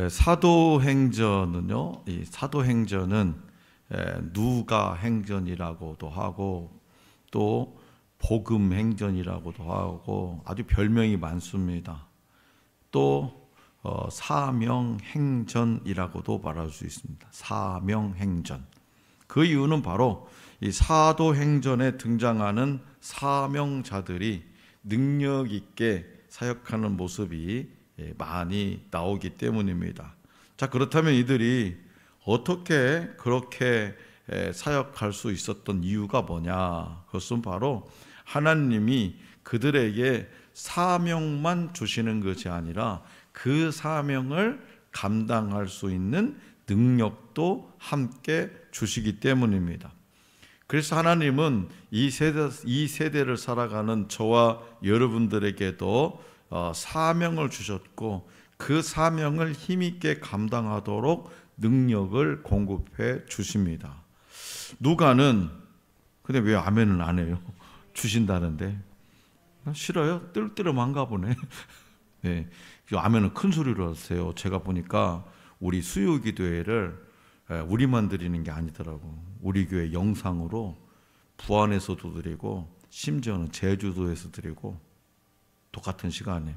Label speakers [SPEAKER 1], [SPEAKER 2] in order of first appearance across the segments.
[SPEAKER 1] 사도행전은요, 이 사도행전은 누가 행전이라고도 하고 또 복음행전이라고도 하고 아주 별명이 많습니다. 또 사명행전이라고도 말할 수 있습니다. 사명행전. 그 이유는 바로 이 사도행전에 등장하는 사명자들이 능력 있게 사역하는 모습이 많이 나오기 때문입니다. 자, 그렇다면 이들이 어떻게 그렇게 사역할 수 있었던 이유가 뭐냐? 그것은 바로 하나님이 그들에게 사명만 주시는 것이 아니라 그 사명을 감당할 수 있는 능력도 함께 주시기 때문입니다. 그래서 하나님은 이 세대를 살아가는 저와 여러분들에게도 사명을 주셨고 그 사명을 힘있게 감당하도록 능력을 공급해 주십니다. 누가는 근데 왜 아멘은 안 해요? 주신다는데 싫어요? 뜰뜰한가 보네. 네, 아멘은 큰 소리로 하세요. 제가 보니까 우리 수요기도회를 우리만 드리는 게 아니더라고. 우리 교회 영상으로 부안에서도 드리고 심지어는 제주도에서 드리고 똑같은 시간에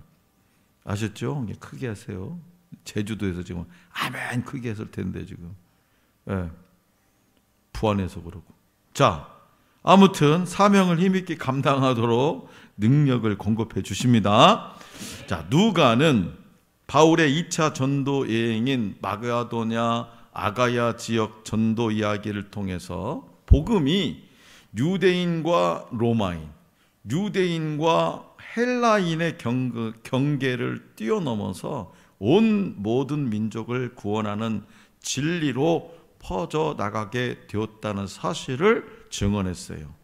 [SPEAKER 1] 아셨죠? 크게 하세요. 제주도에서 지금 아멘 크게 했을 텐데 지금 부안에서 그러고. 자, 아무튼 사명을 힘있게 감당하도록 능력을 공급해 주십니다. 자, 누가는 바울의 2차 전도 여행인 마게도냐 아가야 지역 전도 이야기를 통해서 복음이 유대인과 로마인, 유대인과 헬라인의 경계를 뛰어넘어서 온 모든 민족을 구원하는 진리로 퍼져나가게 되었다는 사실을 증언했어요.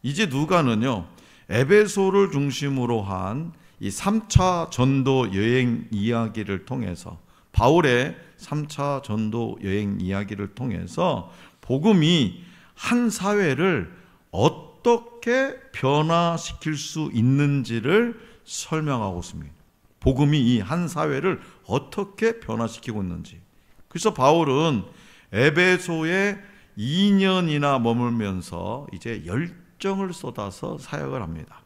[SPEAKER 1] 이제 누가는요, 에베소를 중심으로 한 이 3차 전도 여행 이야기를 통해서 바울의 3차 전도 여행 이야기를 통해서 복음이 한 사회를 어떻게 변화시킬 수 있는지를 설명하고 있습니다. 복음이 이 한 사회를 어떻게 변화시키고 있는지. 그래서 바울은 에베소에 2년이나 머물면서 이제 열정을 쏟아서 사역을 합니다.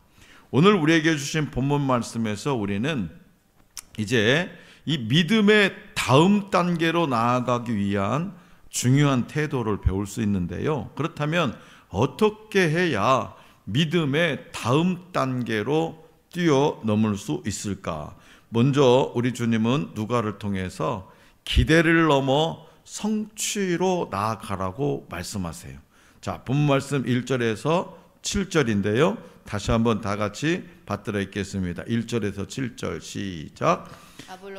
[SPEAKER 1] 오늘 우리에게 주신 본문 말씀에서 우리는 이제 이 믿음의 다음 단계로 나아가기 위한 중요한 태도를 배울 수 있는데요. 그렇다면 어떻게 해야 믿음의 다음 단계로 뛰어넘을 수 있을까? 먼저 우리 주님은 누가를 통해서 기대를 넘어 성취로 나아가라고 말씀하세요. 자, 본문 말씀 1절에서 7절인데요. 다시 한번 다 같이 받들어 읽겠습니다. 1절에서 7절 시작.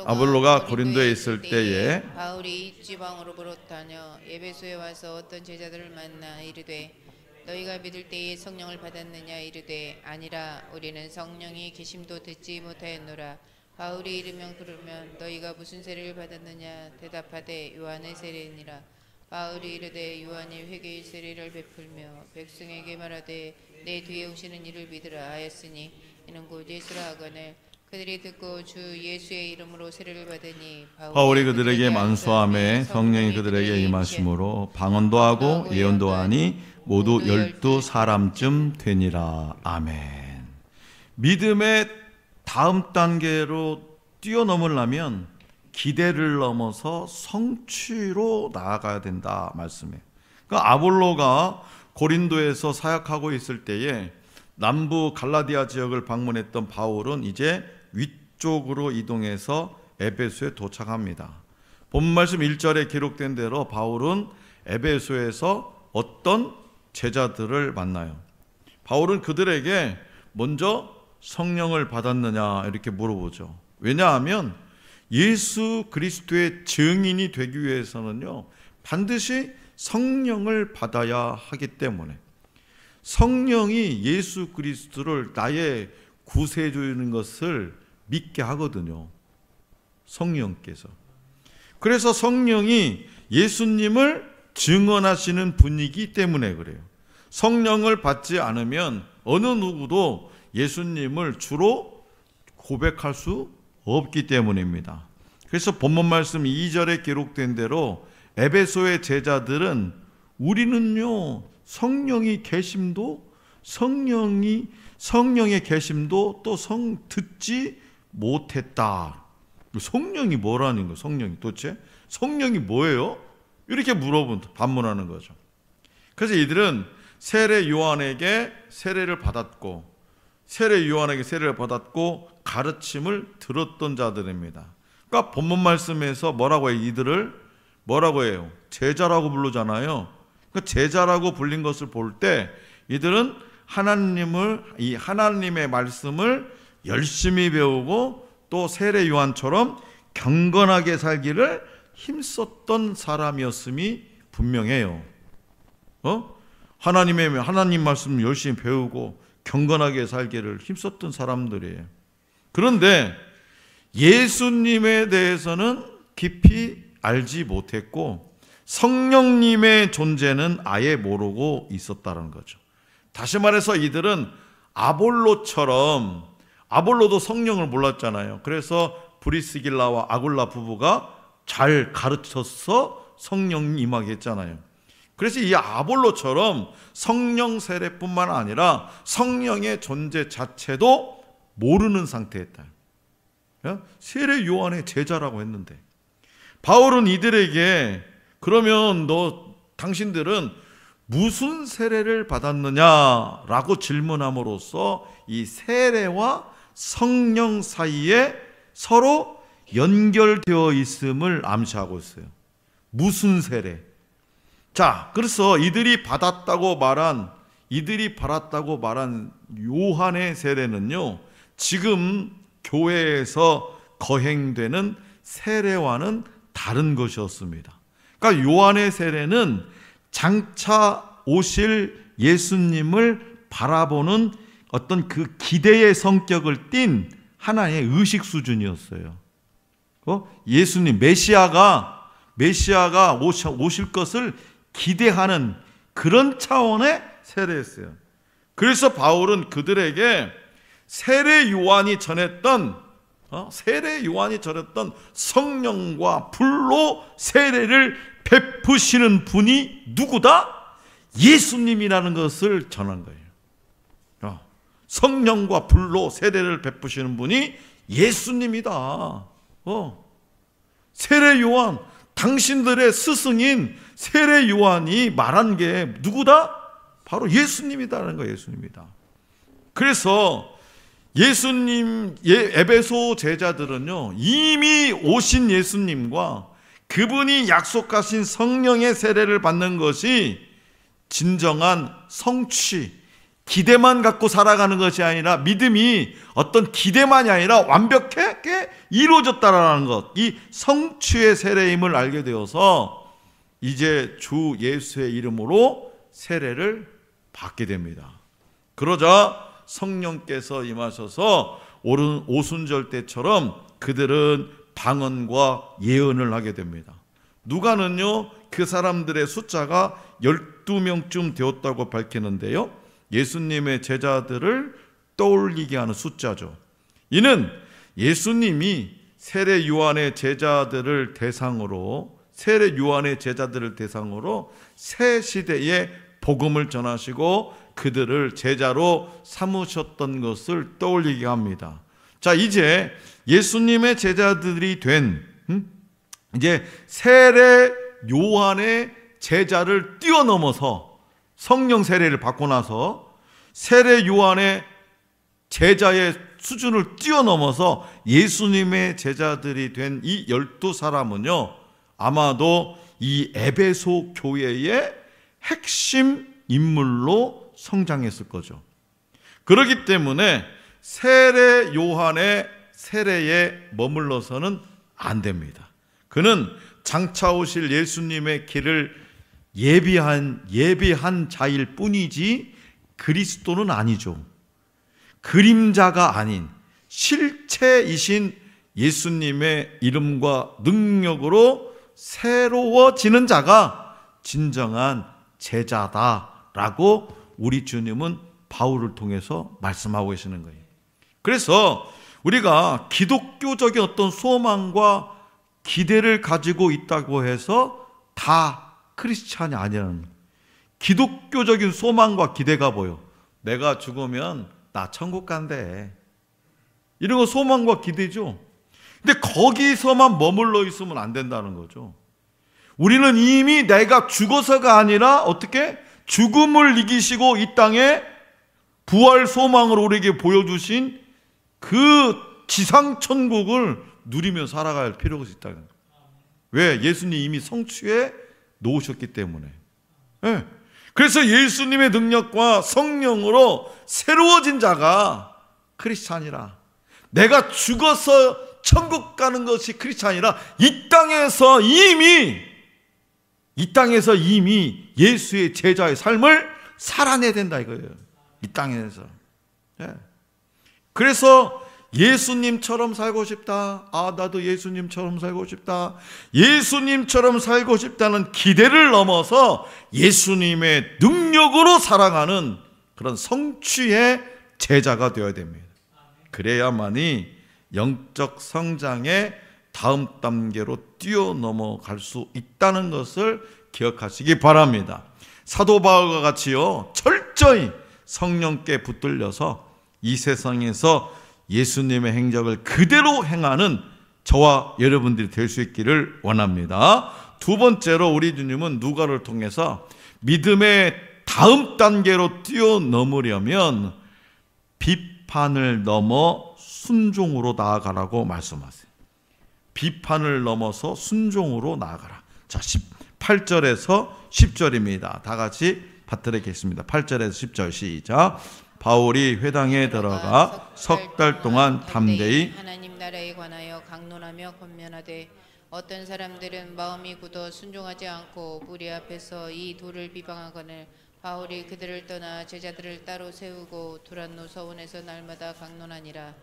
[SPEAKER 1] 아볼로가 고린도에 있을 때에
[SPEAKER 2] 바울이 지방으로 다녀 에베소에 와서 어떤 제자들을 만나 이르되 너희가 믿을 때에 성령을 받았느냐 이르되 아니라 우리는 성령이 계심도 듣지 못하였노라. 바울이 이르면 그러면 너희가 무슨 세례를 받았느냐 대답하되 요한의 세례니라. 바울이 이르되 요한이 회개의 세례를 베풀며 백성에게 말하되 내 뒤에 오시는 이를 믿으라 하였으니 이는 곧 예수라 하거늘 그들이 듣고 주 예수의 이름으로 세례를 받으니
[SPEAKER 1] 바울이 그들에게 만수함에 성령이 그들에게 임하심으로 방언도 하고 예언도 하니 모두 12사람쯤 되니라. 아멘. 믿음의 다음 단계로 뛰어넘으려면 기대를 넘어서 성취로 나아가야 된다 말씀이에요. 그러니까 아볼로가 고린도에서 사역하고 있을 때에 남부 갈라디아 지역을 방문했던 바울은 이제 위쪽으로 이동해서 에베소에 도착합니다. 본문 말씀 1절에 기록된 대로 바울은 에베소에서 어떤 제자들을 만나요. 바울은 그들에게 먼저 성령을 받았느냐 이렇게 물어보죠. 왜냐하면 예수 그리스도의 증인이 되기 위해서는요, 반드시 성령을 받아야 하기 때문에 성령이 예수 그리스도를 나의 구세주인 것을 믿게 하거든요. 성령께서. 그래서 성령이 예수님을 증언하시는 분이기 때문에 그래요. 성령을 받지 않으면 어느 누구도 예수님을 주로 고백할 수 없기 때문입니다. 그래서 본문 말씀 2절에 기록된 대로 에베소의 제자들은 우리는요 성령의 계심도 성령의 계심도 또 듣지 못했다. 성령이 뭐라는 거예요? 성령이 도대체 성령이 뭐예요? 이렇게 반문하는 거죠. 그래서 이들은 세례 요한에게 세례를 받았고 가르침을 들었던 자들입니다. 그러니까 본문 말씀에서 뭐라고 해요? 이들을 뭐라고 해요? 제자라고 부르잖아요. 그러니까 제자라고 불린 것을 볼 때 이들은 하나님의 말씀을 열심히 배우고 또 세례 요한처럼 경건하게 살기를 힘썼던 사람이었음이 분명해요. 하나님 말씀 열심히 배우고 경건하게 살기를 힘썼던 사람들이에요. 그런데 예수님에 대해서는 깊이 알지 못했고 성령님의 존재는 아예 모르고 있었다는 거죠. 다시 말해서 이들은 아볼로도 성령을 몰랐잖아요. 그래서 브리스길라와 아굴라 부부가 잘 가르쳐서 성령이 임하게 했잖아요. 그래서 이 아볼로처럼 성령 세례뿐만 아니라 성령의 존재 자체도 모르는 상태였다. 세례 요한의 제자라고 했는데 바울은 이들에게 그러면 당신들은 무슨 세례를 받았느냐라고 질문함으로써 이 세례와 성령 사이에 서로 연결되어 있음을 암시하고 있어요. 무슨 세례? 자, 그래서 이들이 받았다고 말한 요한의 세례는요, 지금 교회에서 거행되는 세례와는 다른 것이었습니다. 그러니까 요한의 세례는 장차 오실 예수님을 바라보는 어떤 그 기대의 성격을 띤 하나의 의식 수준이었어요. 예수님 메시아가 오실 것을 기대하는 그런 차원의 세례였어요. 그래서 바울은 그들에게 세례 요한이 전했던 성령과 불로 세례를 베푸시는 분이 누구다? 예수님이라는 것을 전한 거예요. 성령과 불로 세례를 베푸시는 분이 예수님이다. 세례 요한, 당신들의 스승인 세례 요한이 말한 게 누구다? 바로 예수님이다라는 거예요. 예수님이다. 그래서 에베소 제자들은요, 이미 오신 예수님과 그분이 약속하신 성령의 세례를 받는 것이 진정한 성취, 기대만 갖고 살아가는 것이 아니라 믿음이 어떤 기대만이 아니라 완벽하게 이루어졌다라는 것, 이 성취의 세례임을 알게 되어서 이제 주 예수의 이름으로 세례를 받게 됩니다. 그러자 성령께서 임하셔서 오순절 때처럼 그들은 방언과 예언을 하게 됩니다. 누가는요, 그 사람들의 숫자가 12명쯤 되었다고 밝히는데요, 예수님의 제자들을 떠올리게 하는 숫자죠. 이는 예수님이 세례 요한의 제자들을 대상으로 새 시대에 복음을 전하시고 그들을 제자로 삼으셨던 것을 떠올리게 합니다. 자, 이제 예수님의 제자들이 된 이제 세례 요한의 제자를 뛰어넘어서 성령 세례를 받고 나서 세례 요한의 제자의 수준을 뛰어넘어서 예수님의 제자들이 된 이 12사람은요, 아마도 이 에베소 교회의 핵심 인물로 성장했을 거죠. 그렇기 때문에 세례 요한의 세례에 머물러서는 안 됩니다. 그는 장차 오실 예수님의 길을 예비한 자일 뿐이지 그리스도는 아니죠. 그림자가 아닌 실체이신 예수님의 이름과 능력으로 새로워지는 자가 진정한 제자다라고 우리 주님은 바울을 통해서 말씀하고 계시는 거예요. 그래서 우리가 기독교적인 어떤 소망과 기대를 가지고 있다고 해서 다 크리스찬이 아니라는 거예요. 기독교적인 소망과 기대가 보여. 내가 죽으면 나 천국 간대. 이런 거 소망과 기대죠. 근데 거기서만 머물러 있으면 안 된다는 거죠. 우리는 이미 내가 죽어서가 아니라 어떻게? 죽음을 이기시고 이 땅에 부활 소망을 우리에게 보여주신 그 지상천국을 누리며 살아갈 필요가 있다는 거예요. 왜? 예수님이 이미 성취해 놓으셨기 때문에. 네. 그래서 예수님의 능력과 성령으로 새로워진 자가 크리스찬이라. 내가 죽어서 천국 가는 것이 크리스찬이라 이 땅에서 이미 예수의 제자의 삶을 살아내야 된다 이거예요. 이 땅에서. 네. 그래서 예수님처럼 살고 싶다. 나도 예수님처럼 살고 싶다. 예수님처럼 살고 싶다는 기대를 넘어서 예수님의 능력으로 살아가는 그런 성취의 제자가 되어야 됩니다. 그래야만이 영적 성장의 다음 단계로 뛰어넘어갈 수 있다는 것을 기억하시기 바랍니다. 사도 바울과 같이요, 철저히 성령께 붙들려서 이 세상에서 예수님의 행적을 그대로 행하는 저와 여러분들이 될 수 있기를 원합니다. 두 번째로 우리 주님은 누가를 통해서 믿음의 다음 단계로 뛰어넘으려면 비판을 넘어 순종으로 나아가라고 말씀하세요. 비판을 넘어서 순종으로 나아가라. 자, 8절에서 10절입니다. 다 같이 받들겠습니다. 8절에서 10절 시작. 바울이 회당에 들어가 석 달 동안 담대히
[SPEAKER 2] 하나님 나라에 관하여 강론하며 권면하되 어떤 사람들은 마음이 굳어 순종하지 않고 무리 앞에서 이 돌을 비방하거늘 바울이 그들을 떠나 제자들을 따로 세우고 두란노 서원에서 날마다 강론하니라.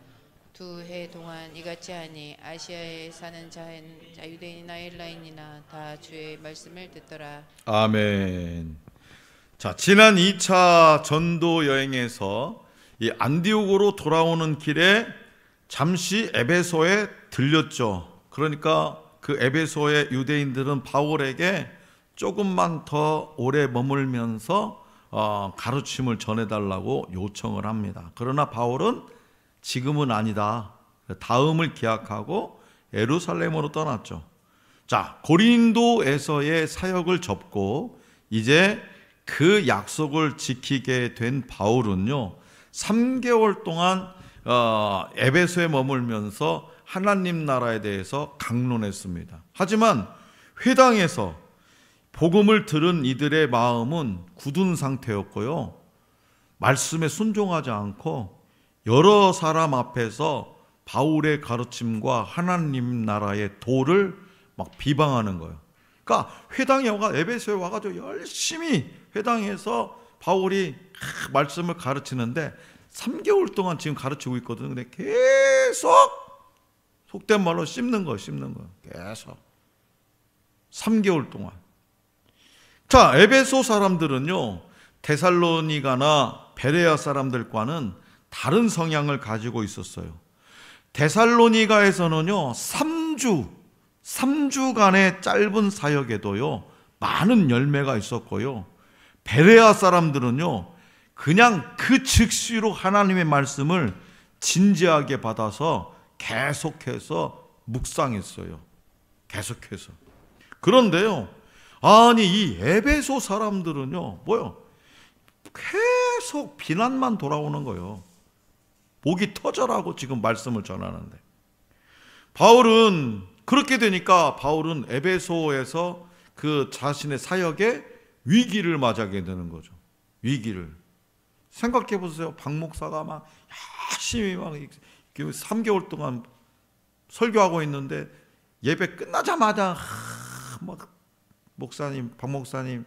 [SPEAKER 2] 2해 동안 이같이 하니 아시아에 사는 자는 유대인이나 헬라인이나 다 주의 말씀을 듣더라.
[SPEAKER 1] 아멘. 자, 지난 2차 전도 여행에서 이 안디옥으로 돌아오는 길에 잠시 에베소에 들렸죠. 그러니까 그 에베소의 유대인들은 바울에게 조금만 더 오래 머물면서 가르침을 전해달라고 요청을 합니다. 그러나 바울은 지금은 아니다. 다음을 기약하고 예루살렘으로 떠났죠. 자, 고린도에서의 사역을 접고 이제 그 약속을 지키게 된 바울은요, 3개월 동안 에베소에 머물면서 하나님 나라에 대해서 강론했습니다. 하지만 회당에서 복음을 들은 이들의 마음은 굳은 상태였고요, 말씀에 순종하지 않고 여러 사람 앞에서 바울의 가르침과 하나님 나라의 도를 막 비방하는 거예요. 그러니까 회당에 에베소에 와가지고 열심히 회당에서 바울이 말씀을 가르치는데 3개월 동안 지금 가르치고 있거든요. 근데 계속 속된 말로 씹는 거예요. 계속 3개월 동안. 자, 에베소 사람들은요, 데살로니가나 베레아 사람들과는 다른 성향을 가지고 있었어요. 데살로니가에서는요, 3주간의 짧은 사역에도요, 많은 열매가 있었고요. 베레아 사람들은요, 그냥 그 즉시로 하나님의 말씀을 진지하게 받아서 계속해서 묵상했어요. 계속해서. 그런데요, 아니 이 에베소 사람들은요, 뭐요? 계속 비난만 돌아오는 거예요. 목이 터져라고 지금 말씀을 전하는데, 바울은 그렇게 되니까 바울은 에베소에서 그 자신의 사역에 위기를 맞이하게 되는 거죠. 위기를. 생각해 보세요. 박 목사가 막 열심히 막 3개월 동안 설교하고 있는데 예배 끝나자마자 막 박 목사님,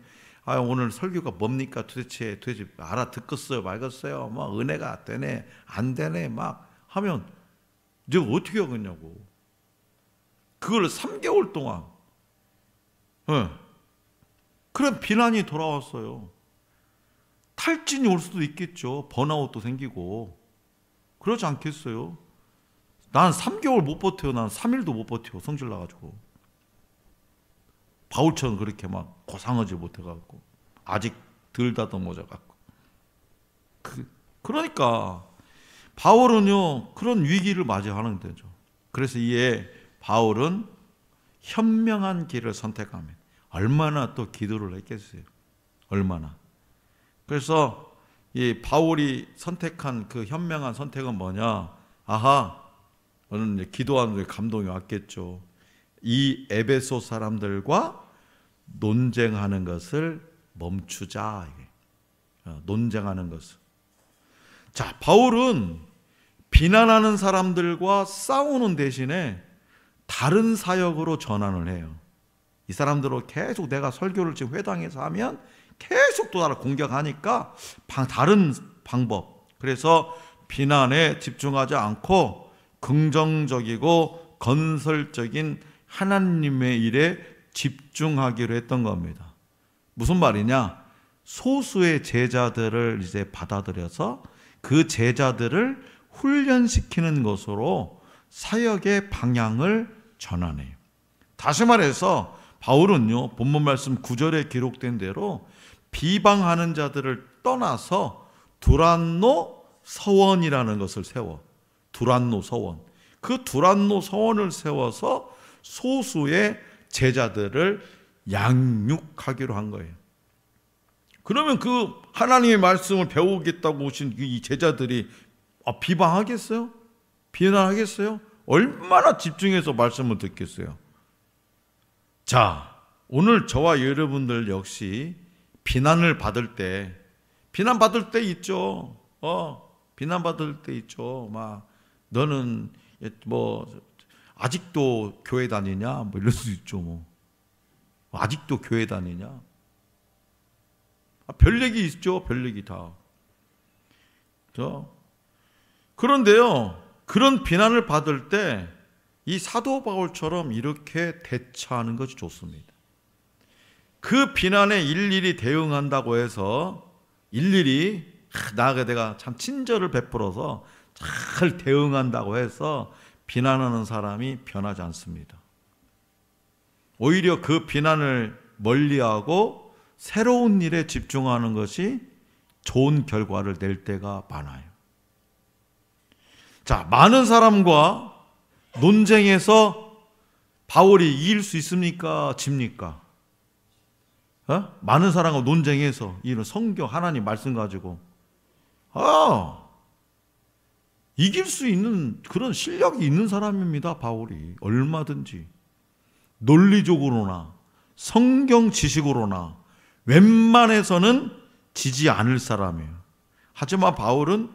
[SPEAKER 1] 오늘 설교가 뭡니까? 도대체 알아듣겠어요? 말겠어요? 막 은혜가 되네, 안 되네, 막 하면 내가 어떻게 하겠냐고. 그걸 3개월 동안. 그런 비난이 돌아왔어요. 탈진이 올 수도 있겠죠. 번아웃도 생기고. 그러지 않겠어요? 난 3개월 못 버텨요. 난 3일도 못 버텨. 성질 나가지고. 바울처럼 그렇게 막 고상하지 못해갖고 아직 덜 다듬어져갖고 그러니까 바울은요 그런 위기를 맞이하는 거죠. 그래서 이에 바울은 현명한 길을 선택하면 얼마나 또 기도를 했겠어요. 얼마나. 그래서 이 바울이 선택한 그 현명한 선택은 뭐냐? 아하, 저는 기도하는 데 감동이 왔겠죠. 이 에베소 사람들과 논쟁하는 것을 멈추자. 논쟁하는 것을. 자, 바울은 비난하는 사람들과 싸우는 대신에 다른 사역으로 전환을 해요. 이 사람들로 계속 내가 설교를 지금 회당에서 하면 계속 또 나를 공격하니까 다른 방법. 그래서 비난에 집중하지 않고 긍정적이고 건설적인 하나님의 일에 집중하기로 했던 겁니다. 무슨 말이냐? 소수의 제자들을 이제 받아들여서 그 제자들을 훈련시키는 것으로 사역의 방향을 전환해요. 다시 말해서 바울은요, 본문 말씀 9절에 기록된 대로 비방하는 자들을 떠나서 두란노 서원이라는 것을 세워. 두란노 서원. 그 두란노 서원을 세워서 소수의 제자들을 양육하기로 한 거예요. 그러면 그 하나님의 말씀을 배우겠다고 오신 이 제자들이 비방하겠어요? 비난하겠어요? 얼마나 집중해서 말씀을 듣겠어요? 자, 오늘 저와 여러분들 역시 비난받을 때 있죠. 비난받을 때 있죠. 막 너는 뭐 아직도 교회 다니냐? 뭐 이럴 수 있죠. 뭐 아직도 교회 다니냐? 별 얘기 있죠. 별 얘기 다. 그런데요, 그런 비난을 받을 때 이 사도 바울처럼 이렇게 대처하는 것이 좋습니다. 그 비난에 일일이 대응한다고 해서 일일이 내가 참 친절을 베풀어서 잘 대응한다고 해서 비난하는 사람이 변하지 않습니다. 오히려 그 비난을 멀리하고 새로운 일에 집중하는 것이 좋은 결과를 낼 때가 많아요. 자, 많은 사람과 논쟁에서 바울이 이길 수 있습니까? 집니까? 많은 사람과 논쟁해서 이런 성경 하나님 말씀 가지고 이길 수 있는 그런 실력이 있는 사람입니다. 바울이 얼마든지 논리적으로나 성경 지식으로나 웬만해서는 지지 않을 사람이에요. 하지만 바울은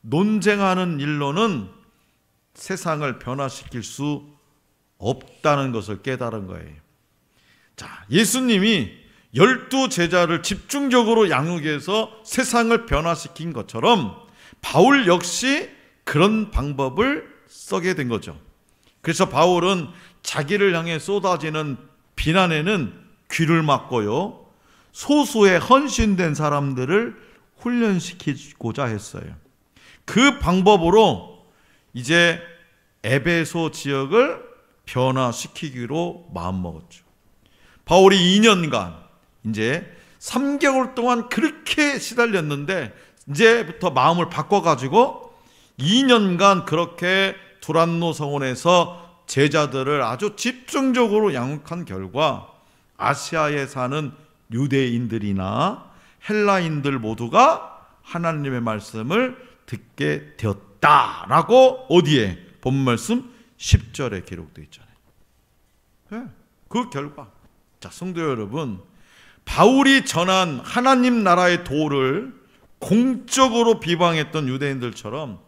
[SPEAKER 1] 논쟁하는 일로는 세상을 변화시킬 수 없다는 것을 깨달은 거예요. 자, 예수님이 12제자를 집중적으로 양육해서 세상을 변화시킨 것처럼 바울 역시 그런 방법을 쓰게 된 거죠. 그래서 바울은 자기를 향해 쏟아지는 비난에는 귀를 막고요, 소수의 헌신된 사람들을 훈련시키고자 했어요. 그 방법으로 이제 에베소 지역을 변화시키기로 마음먹었죠. 바울이 2년간 이제 3개월 동안 그렇게 시달렸는데 이제부터 마음을 바꿔가지고 2년간 그렇게 두란노 성원에서 제자들을 아주 집중적으로 양육한 결과 아시아에 사는 유대인들이나 헬라인들 모두가 하나님의 말씀을 듣게 되었다라고 어디에? 본문 말씀 10절에 기록되어 있잖아요. 그 결과. 자, 성도 여러분, 바울이 전한 하나님 나라의 도를 공적으로 비방했던 유대인들처럼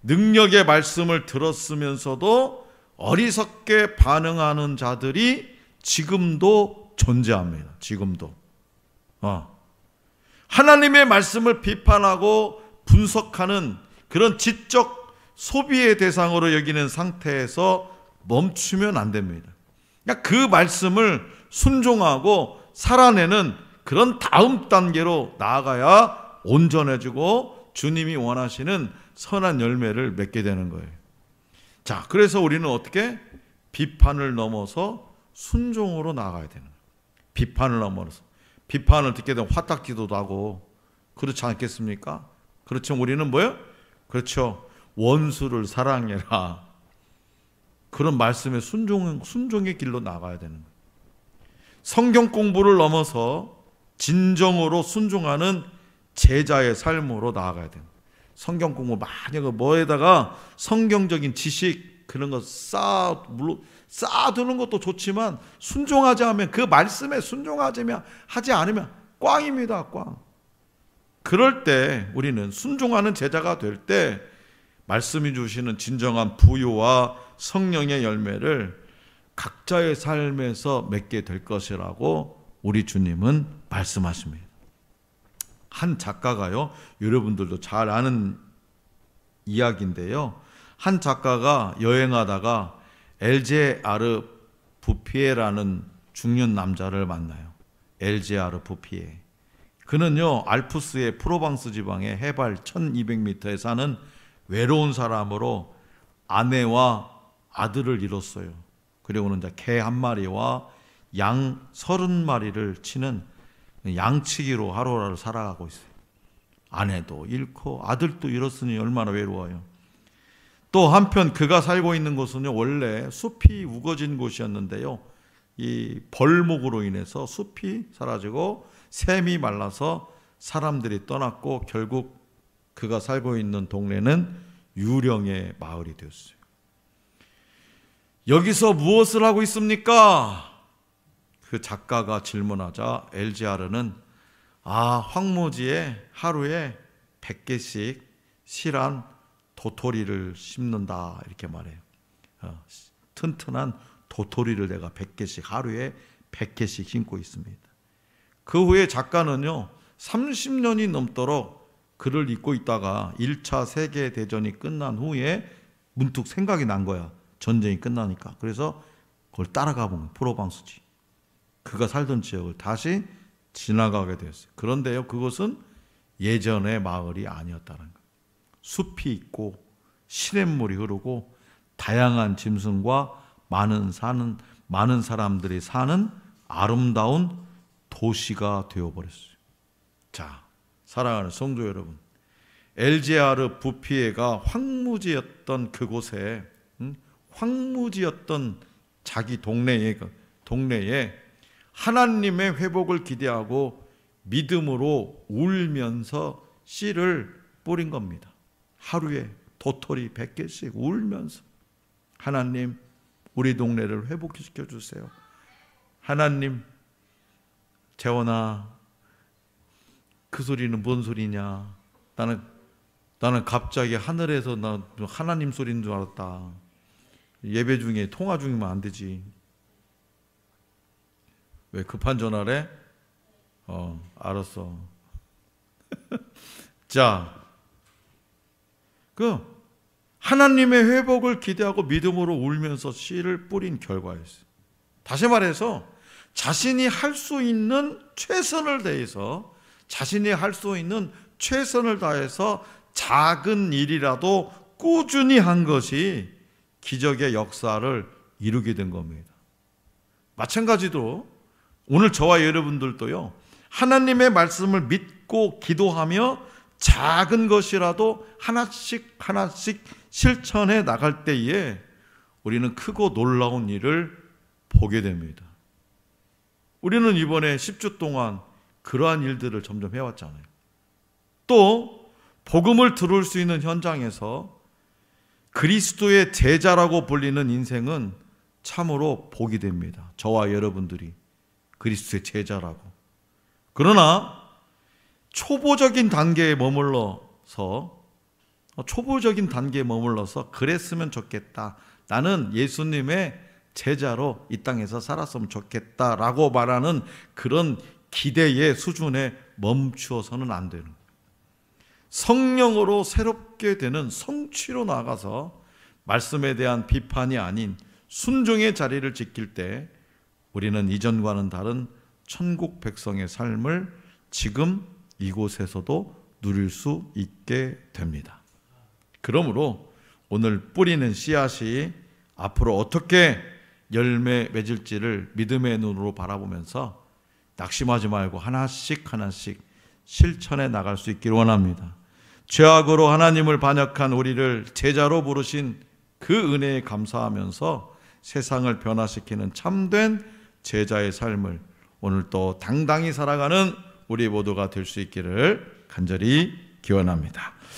[SPEAKER 1] 능력의 말씀을 들었으면서도 어리석게 반응하는 자들이 지금도 존재합니다. 지금도. 하나님의 말씀을 비판하고 분석하는 그런 지적 소비의 대상으로 여기는 상태에서 멈추면 안 됩니다. 그러니까 그 말씀을 순종하고 살아내는 그런 다음 단계로 나아가야 온전해지고 주님이 원하시는 선한 열매를 맺게 되는 거예요. 자, 그래서 우리는 어떻게? 비판을 넘어서 순종으로 나아가야 되는 거예요. 비판을 넘어서 비판을 듣게 되면 화딱지도 나고 그렇지 않겠습니까? 그렇죠. 우리는 뭐예요? 그렇죠. 원수를 사랑해라. 그런 말씀에 순종의 길로 나가야 되는 거예요. 성경 공부를 넘어서 진정으로 순종하는 제자의 삶으로 나아가야 돼요. 성경 공부 많이 뭐에다가 성경적인 지식 그런 거 쌓아두는 것도 좋지만 순종하지 않으면 그 말씀에 하지 않으면 꽝입니다. 꽝. 그럴 때 우리는 순종하는 제자가 될 때 말씀이 주시는 진정한 부요와 성령의 열매를 각자의 삶에서 맺게 될 것이라고 우리 주님은 말씀하십니다. 한 작가가요, 여러분들도 잘 아는 이야기인데요, 한 작가가 여행하다가 엘제아르 부피에라는 중년 남자를 만나요. 엘제아르 부피에. 그는요, 알프스의 프로방스 지방의 해발 1200m에 사는 외로운 사람으로 아내와 아들을 잃었어요. 그리고는 이제 개 한 마리와 양 30마리를 치는 양치기로 하루하루 살아가고 있어요. 아내도 잃고 아들도 잃었으니 얼마나 외로워요. 또 한편 그가 살고 있는 곳은요, 원래 숲이 우거진 곳이었는데요, 이 벌목으로 인해서 숲이 사라지고 샘이 말라서 사람들이 떠났고 결국 그가 살고 있는 동네는 유령의 마을이 되었어요. 여기서 무엇을 하고 있습니까? 그 작가가 질문하자 엘제아르는 황무지에 하루에 100개씩 실한 도토리를 심는다 이렇게 말해요. 튼튼한 도토리를 내가 100개씩 하루에 100개씩 심고 있습니다. 그 후에 작가는요 30년이 넘도록 글을 읽고 있다가 1차 세계대전이 끝난 후에 문득 생각이 난 거야. 전쟁이 끝나니까. 그래서 그걸 따라가 보면 프로방스지. 그가 살던 지역을 다시 지나가게 되었어요. 그런데요, 그것은 예전의 마을이 아니었다는 거예요. 숲이 있고 시냇물이 흐르고 다양한 짐승과 많은 사람들이 사는 아름다운 도시가 되어버렸어요. 자, 사랑하는 성도 여러분, 엘제아르 부피에가 황무지였던 그곳에, 황무지였던 자기 동네에 하나님의 회복을 기대하고 믿음으로 울면서 씨를 뿌린 겁니다. 하루에 도토리 100개씩 울면서, 하나님 우리 동네를 회복시켜 주세요. 하나님, 재원아, 그 소리는 뭔 소리냐? 나는 갑자기 하늘에서 나 하나님 소리인 줄 알았다. 예배 중에 통화 중이면 안 되지. 왜 급한 전화래? 알았어. 자, 하나님의 회복을 기대하고 믿음으로 울면서 씨를 뿌린 결과였어요. 다시 말해서 자신이 할 수 있는 최선을 다해서, 작은 일이라도 꾸준히 한 것이 기적의 역사를 이루게 된 겁니다. 마찬가지로 오늘 저와 여러분들도요, 하나님의 말씀을 믿고 기도하며 작은 것이라도 하나씩 실천해 나갈 때에 우리는 크고 놀라운 일을 보게 됩니다. 우리는 이번에 10주 동안 그러한 일들을 점점 해왔잖아요. 또 복음을 들을 수 있는 현장에서 그리스도의 제자라고 불리는 인생은 참으로 복이 됩니다. 저와 여러분들이 그리스도의 제자라고. 그러나 초보적인 단계에 머물러서 그랬으면 좋겠다. 나는 예수님의 제자로 이 땅에서 살았으면 좋겠다라고 말하는 그런 기대의 수준에 멈추어서는 안 되는 거예요. 성령으로 새롭게 되는 성취로 나아가서 말씀에 대한 비판이 아닌 순종의 자리를 지킬 때 우리는 이전과는 다른 천국 백성의 삶을 지금 이곳에서도 누릴 수 있게 됩니다. 그러므로 오늘 뿌리는 씨앗이 앞으로 어떻게 열매 맺을지를 믿음의 눈으로 바라보면서 낙심하지 말고 하나씩 하나씩 실천해 나갈 수 있기를 원합니다. 죄악으로 하나님을 반역한 우리를 제자로 부르신 그 은혜에 감사하면서 세상을 변화시키는 참된 제자의 삶을 오늘 또 당당히 살아가는 우리 모두가 될 수 있기를 간절히 기원합니다.